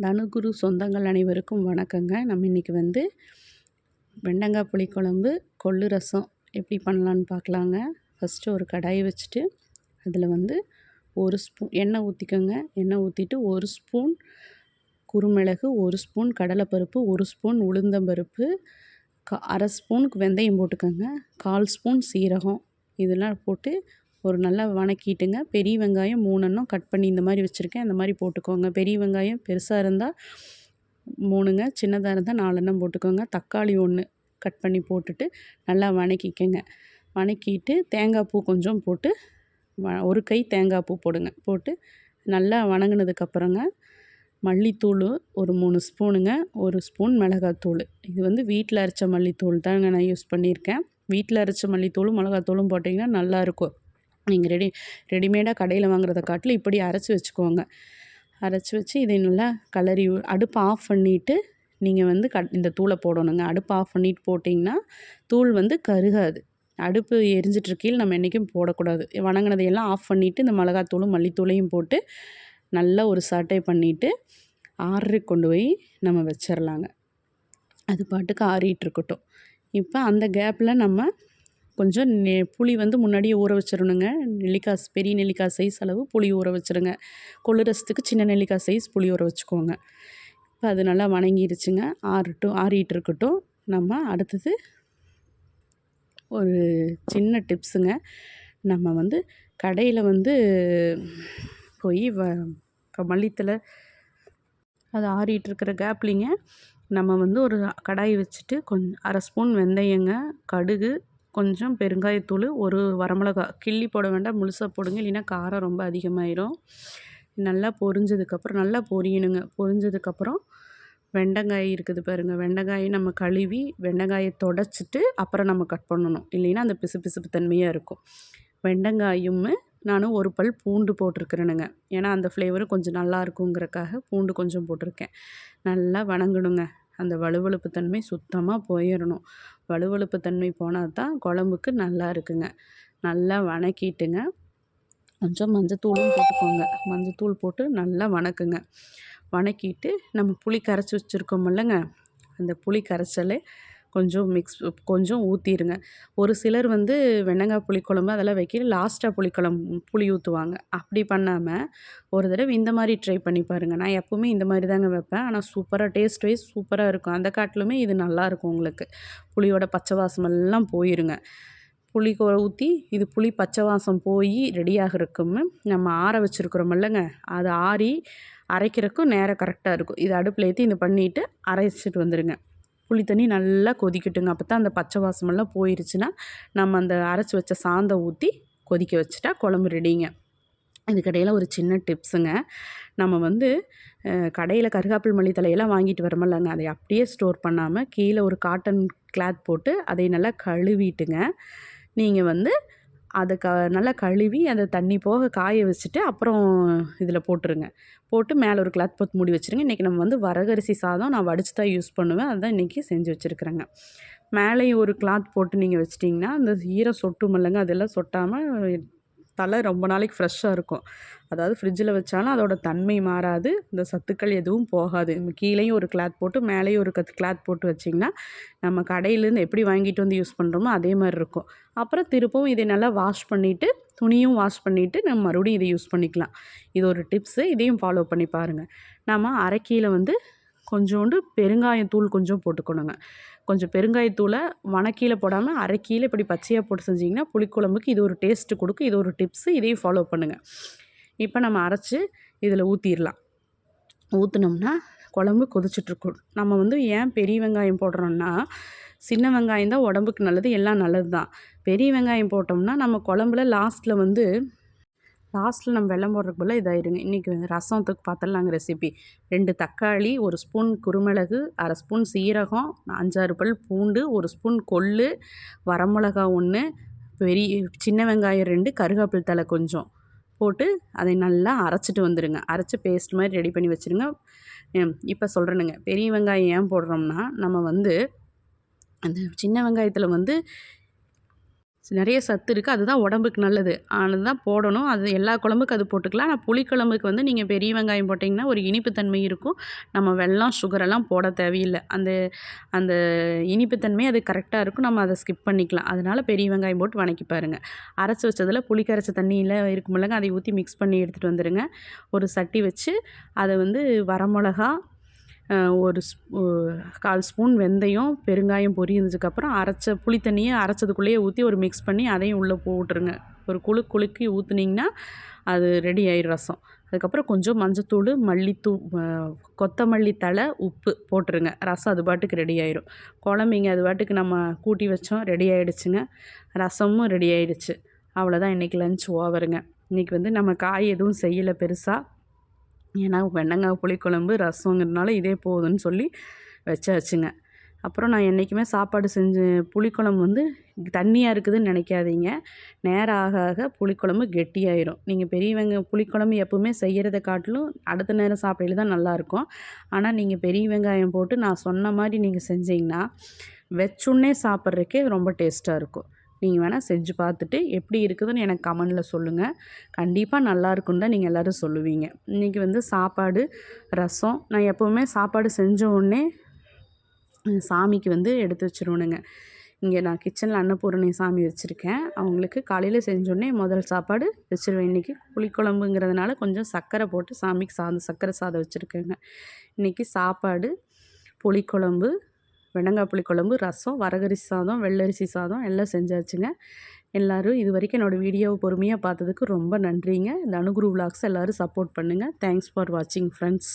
தனுகுரு சொந்தங்கள் அனைவருக்கும் வணக்கங்க. நம்ம இன்றைக்கி வெண்டங்காய் புளிக்குழம்பு, கொள்ளு ரசம் எப்படி பண்ணலான்னு பார்க்கலாங்க. ஃபஸ்ட்டு ஒரு கடாயை வச்சுட்டு அதில் 1 ஸ்பூன் எண்ணெய் ஊற்றிக்கோங்க. எண்ணெய் ஊற்றிட்டு 1 ஸ்பூன் குருமிளகு, 1 ஸ்பூன் கடலைப்பருப்பு, 1 ஸ்பூன் உளுந்தம்பருப்பு, அரை ஸ்பூனுக்கு வெந்தயம் போட்டுக்கோங்க. 1/4 ஸ்பூன் சீரகம் இதெல்லாம் போட்டு ஒரு நல்லா வணக்கிட்டுங்க. பெரிய வெங்காயம் 3 கட் பண்ணி இந்த மாதிரி வச்சுருக்கேன். அந்த மாதிரி போட்டுக்கோங்க. பெரிய வெங்காயம் பெருசாக இருந்தால் 3ங்க, சின்னதாக இருந்தால் 4 போட்டுக்கோங்க. தக்காளி 1 கட் பண்ணி போட்டுட்டு நல்லா வணக்கிக்கங்க. வணக்கிட்டு தேங்காய் பூ கொஞ்சம் போட்டு ஒரு கை தேங்காய் பூ போடுங்க. போட்டு நல்லா வணங்கினதுக்கப்புறங்க மல்லித்தூள் ஒரு 3 ஸ்பூனுங்க, 1 ஸ்பூன் மிளகாத்தூள். இது வீட்டில் அரைச்ச மல்லித்தூள் தாங்க நான் யூஸ் பண்ணியிருக்கேன். வீட்டில் அரைச்ச மல்லித்தூளும் மிளகாத்தூளும் போட்டிங்கன்னா நல்லாயிருக்கும். நீங்கள் ரெடிமேடாக கடையில் வாங்குறத காட்டிலும் இப்படி அரைச்சி வச்சுக்கோங்க. அரைச்சி வச்சு இதை நல்லா கலரி அடுப்பை ஆஃப் பண்ணிவிட்டு நீங்கள் இந்த தூளை போடணுங்க. அடுப்பை ஆஃப் பண்ணிவிட்டு போட்டிங்கன்னா தூள் கருகாது. அடுப்பு எரிஞ்சிட்ருக்கையில் நம்ம என்றைக்கும் போடக்கூடாது. வணங்கினதையெல்லாம் ஆஃப் பண்ணிவிட்டு இந்த மிளகாத்தூளும் மல்லித்தூளையும் போட்டு நல்லா ஒரு சாட்டை பண்ணிவிட்டு ஆறரைக்கு கொண்டு போய் நம்ம வச்சிடலாங்க. அது பாட்டுக்கு ஆறிட்டு இருக்கட்டும். இப்போ அந்த கேப்பில் நம்ம கொஞ்சம் புளி முன்னாடியே ஊற வச்சிடணுங்க. பெரிய நெல்லிக்காய் சைஸ் அளவு புளி ஊற வச்சுருங்க. கொள்ளு ரசத்துக்கு சின்ன நெல்லிக்காய் சைஸ் புளி ஊற வச்சுக்கோங்க. இப்போ அது நல்லா வணங்கிருச்சுங்க. ஆறிட்டு இருக்கட்டும். நம்ம அடுத்தது ஒரு சின்ன டிப்ஸுங்க. நம்ம கடையில் போய் மல்லித்தலை அது ஆறிட்டு இருக்கிற கேப்லிங்க நம்ம ஒரு கடாய் வச்சுட்டு அரை ஸ்பூன் வெந்தயங்க, கடுகு, கொஞ்சம் பெருங்காயத்தூள், ஒரு வரமிளகா கிள்ளி போட வேண்டாம், முழுசாக போடுங்க, இல்லைன்னா காரம் ரொம்ப அதிகமாயிரும். நல்லா பொரிஞ்சதுக்கப்புறம் நல்லா பொரியணுங்க. பொரிஞ்சதுக்கப்புறம் வெண்டைக்காய் இருக்குது பாருங்கள். வெண்டைக்காயை நம்ம கழுவி வெண்டைக்காயை தொடச்சிட்டு அப்புறம் நம்ம கட் பண்ணணும், இல்லைன்னா அந்த பிசுபிசுப்பு தன்மையாக இருக்கும். வெண்டைக்காயும் நான் ஒரு பல் பூண்டு போட்டிருக்கிறேனுங்க. ஏன்னா அந்த ஃப்ளேவரும் கொஞ்சம் நல்லா இருக்குங்கிறக்காக பூண்டு கொஞ்சம் போட்டிருக்கேன். நல்லா வணங்கணுங்க. அந்த வழுவழுப்பு தன்மை சுத்தமாக போயிடணும். வழுவழுப்பு தன்மை போனால் தான் குழம்புக்கு நல்லா இருக்குங்க. நல்லா வணக்கிட்டுங்க. கொஞ்சம் மஞ்சத்தூளும் போட்டுக்கோங்க. மஞ்சத்தூள் போட்டு நல்லா வணக்குங்க. வணக்கிட்டு நம்ம புளி கரைச்சி வச்சுருக்கோமில்லங்க, அந்த புளி கரைச்சலே கொஞ்சம் ஊற்றிடுங்க. ஒரு சிலர் வெண்டைக்காய் புளிக்குழம்பு அதெல்லாம் வைக்க லாஸ்ட்டாக புளி ஊற்றுவாங்க. அப்படி பண்ணாமல் ஒரு தடவை இந்த மாதிரி ட்ரை பண்ணி பாருங்கள். நான் எப்போவுமே இந்த மாதிரி தாங்க வைப்பேன். ஆனால் சூப்பராக டேஸ்ட் வைஸ் சூப்பராக இருக்கும். அந்த காட்டிலுமே இது நல்லாயிருக்கும். உங்களுக்கு புளியோட பச்சை வாசமெல்லாம் போயிருங்க. புளி ஊற்றி இது புளி பச்சை வாசம் போய் ரெடியாகிறதுக்கும் நம்ம ஆற வச்சுருக்குறோமில்லங்க, அது ஆறி அரைக்கிறதுக்கும் நேரம் கரெக்டாக இருக்கும். இது அடுப்பில் ஏற்றி இது பண்ணிவிட்டு அரைச்சிட்டு வந்துடுங்க. புளி தண்ணி நல்லா கொதிக்கட்டுங்க. அப்போ தான் அந்த பச்சை வாசமெல்லாம் போயிருச்சுன்னா நம்ம அந்த அரைச்சி வச்ச சாந்தை ஊற்றி கொதிக்க வச்சுட்டா குழம்பு ரெடிங்க. இதுக்கிடையில் ஒரு சின்ன டிப்ஸுங்க. நம்ம கடையில் கருகாப்பில் மல்லி தலையெல்லாம் வாங்கிட்டு வரமில்லங்க, அதை அப்படியே ஸ்டோர் பண்ணாமல் கீழே ஒரு காட்டன் கிளாத் போட்டு அதை நல்லா கழுவிட்டுங்க. நீங்கள் அதை நல்லா கழுவி அந்த தண்ணி போக காய வச்சுட்டு அப்புறம் இதில் போட்டுருங்க. போட்டு மேலே ஒரு கிளாத் போட்டு மூடி வச்சுருங்க. இன்றைக்கி நம்ம வரகரிசி சாதம் நான் வடித்து தான் யூஸ் பண்ணுவேன். அதுதான் இன்றைக்கி செஞ்சு வச்சுருக்குறேங்க. மேலேயும் ஒரு கிளாத் போட்டு நீங்கள் வச்சிட்டிங்கன்னா அந்த ஈரம் சொட்டுமில்லங்க, அதெல்லாம் சொட்டாமல் தலை ரொம்ப நாளைக்கு ஃப்ரெஷ்ஷாக இருக்கும். அதாவது ஃப்ரிட்ஜில் வச்சாலும் அதோட தன்மை மாறாது, இந்த சத்துக்கள் எதுவும் போகாது. கீழேயும் ஒரு கிளாத் போட்டு மேலேயும் ஒரு கிளாத் போட்டு வச்சிங்கன்னா நம்ம கடையிலேருந்து எப்படி வாங்கிட்டு யூஸ் பண்ணுறோமோ அதே மாதிரி இருக்கும். அப்புறம் திருப்பவும் இதை நல்லா வாஷ் பண்ணிவிட்டு துணியும் வாஷ் பண்ணிவிட்டு நம்ம மறுபடியும் இதை யூஸ் பண்ணிக்கலாம். இது ஒரு டிப்ஸு. இதையும் ஃபாலோ பண்ணி பாருங்கள். நம்ம அரைக்கீழே கொஞ்சோண்டு பெருங்காயத்தூள் கொஞ்சம் போட்டுக்கணுங்க. கொஞ்சம் பெருங்காயத்தூளை வணக்கீழே போடாமல் அரைக்கீழே இப்படி பச்சையாக போட்டு செஞ்சிங்கன்னா புளிக்குழம்புக்கு இது ஒரு டேஸ்ட்டு கொடுக்கும். இது ஒரு டிப்ஸு. இதையும் ஃபாலோ பண்ணுங்கள். இப்போ நம்ம அரைச்சி இதில் ஊற்றிடலாம். ஊற்றினோம்னா குழம்பு கொதிச்சிட்ருக்கும். நம்ம ஏன் பெரிய வெங்காயம் போடுறோன்னா, சின்ன வெங்காயம் தான் உடம்புக்கு நல்லது, எல்லாம் நல்லது தான். பெரிய வெங்காயம் போட்டோம்னா நம்ம குழம்புல லாஸ்ட்டில் நம்ம வெல்லம் போடுறதுக்கு பதிலாக இதாகிடுங்க. இன்றைக்கி ரசத்துக்கு பார்த்துடலாங்க ரெசிபி. 2 தக்காளி, 1 ஸ்பூன் குருமிளகு, அரை ஸ்பூன் சீரகம், 5-6 பல் பூண்டு, 1 ஸ்பூன் கொள்ளு, வரமிளகா 1, சின்ன வெங்காயம் 2, கருகாப்பில் தழை கொஞ்சம் போட்டு அதை நல்லா அரைச்சிட்டு வந்துடுங்க. அரைச்சி பேஸ்ட் மாதிரி ரெடி பண்ணி வச்சுருங்க. இப்போ சொல்கிறேனுங்க, பெரிய வெங்காயம் ஏன் போடுறோம்னா, நம்ம அந்த சின்ன வெங்காயத்தில் நிறைய சத்து இருக்குது. அதுதான் உடம்புக்கு நல்லது. அதுதான் போடணும். அது எல்லா குழம்புக்கும் அது போட்டுக்கலாம். ஆனால் புளிக்குழம்புக்கு வந்து நீங்கள் பெரிய வெங்காயம் போட்டிங்கன்னா ஒரு இனிப்பு தன்மை இருக்கும். நம்ம வெல்லம், சுகரெல்லாம் போட தேவையில்லை. அந்த அந்த இனிப்பு தன்மை அது கரெக்டாக இருக்கும். நம்ம அதை ஸ்கிப் பண்ணிக்கலாம். அதனால் பெரிய வெங்காயம் போட்டு வதக்கி பாருங்கள். அரைச்சி வச்சதில் புளி கரைச்ச தண்ணியில் இருக்குமில்லங்க, அதை ஊற்றி மிக்ஸ் பண்ணி எடுத்துகிட்டு வந்துடுங்க. ஒரு சட்டி வச்சு அதை வந்து வரமிளகா, ஒரு 1/4 ஸ்பூன் வெந்தயம், பெருங்காயம் பொரிஞ்சதுக்கப்புறம் அரைச்ச புளி தண்ணியை அரைச்சதுக்குள்ளேயே ஊற்றி ஒரு மிக்ஸ் பண்ணி அதையும் உள்ளே போட்டுருங்க. ஒரு குலுக்கி ஊற்றுனீங்கன்னா அது ரெடி ஆயிடும் ரசம். அதுக்கப்புறம் கொஞ்சம் மஞ்சத்தூள், கொத்தமல்லி தழை, உப்பு போட்டுருங்க. ரசம் அது பாட்டுக்கு ரெடி ஆயிடும். குழம்பைங்க அது பாட்டுக்கு நம்ம கூட்டி வச்சோம், ரெடி ஆகிடுச்சுங்க. ரசமும் ரெடி ஆகிடுச்சு. அவ்வளோதான் இன்றைக்கி லஞ்ச் ஓவருங்க. இன்றைக்கி வந்து நம்ம காய் எதுவும் செய்யலை பெருசாக. ஏன்னா வெண்டங்காய் புளிக்குழம்பு ரசங்கிறதுனால இதே போதும்னு சொல்லி வச்சாச்சுங்க. அப்புறம் நான் என்றைக்குமே சாப்பாடு புளிக்குழம்பு வந்து தண்ணியாக இருக்குதுன்னு நினைக்காதீங்க. நேரம் ஆக ஆக புளிக்குழம்பு கெட்டியாயிரும். நீங்கள் பெரிய புளிக்குழம்பு எப்பவுமே செய்கிறத காட்டிலும் அடுத்த நேரம் சாப்பிடையில தான் நல்லாயிருக்கும். ஆனால் நீங்கள் பெரிய வெங்காயம் போட்டு நான் சொன்ன மாதிரி நீங்கள் செஞ்சீங்கன்னா வச்சுன்னே சாப்பிட்றதுக்கே ரொம்ப டேஸ்ட்டாக இருக்கும். நீங்கள் வேணால் செஞ்சு பார்த்துட்டு எப்படி இருக்குதுன்னு எனக்கு கமெண்டில் சொல்லுங்கள். கண்டிப்பாக நல்லாயிருக்குன்னு தான் நீங்கள் எல்லோரும் சொல்லுவீங்க. இன்றைக்கி வந்து சாப்பாடு, ரசம். நான் எப்போவுமே சாப்பாடு செஞ்ச உடனே சாமிக்கு வந்து எடுத்து வச்சுருவேனுங்க. இங்கே நான் கிச்சனில் அன்னபூரணி சாமி வச்சுருக்கேன். அவங்களுக்கு காலையில் செஞ்சோடனே முதல் சாப்பாடு வச்சுருவேன். இன்றைக்கி புளிக்குழம்புங்கிறதுனால கொஞ்சம் சர்க்கரை போட்டு சாமிக்கு சர்க்கரை சாதம் வச்சுருக்கேங்க. இன்றைக்கி சாப்பாடு, புளிக்குழம்பு, வெண்டங்காய் புளிக்குழம்பு, ரசம், வரகரிசி சாதம், வெள்ளரிசி சாதம் எல்லாம் செஞ்சாச்சுங்க. எல்லோரும் இது வரைக்கும் என்னோடய வீடியோவை பொறுமையாக பார்த்ததுக்கு ரொம்ப நன்றிங்க. இந்த அனுகுரு விலாக்ஸ் எல்லோரும் சப்போர்ட் பண்ணுங்கள். தேங்க்ஸ் ஃபார் வாட்சிங் ஃப்ரெண்ட்ஸ்.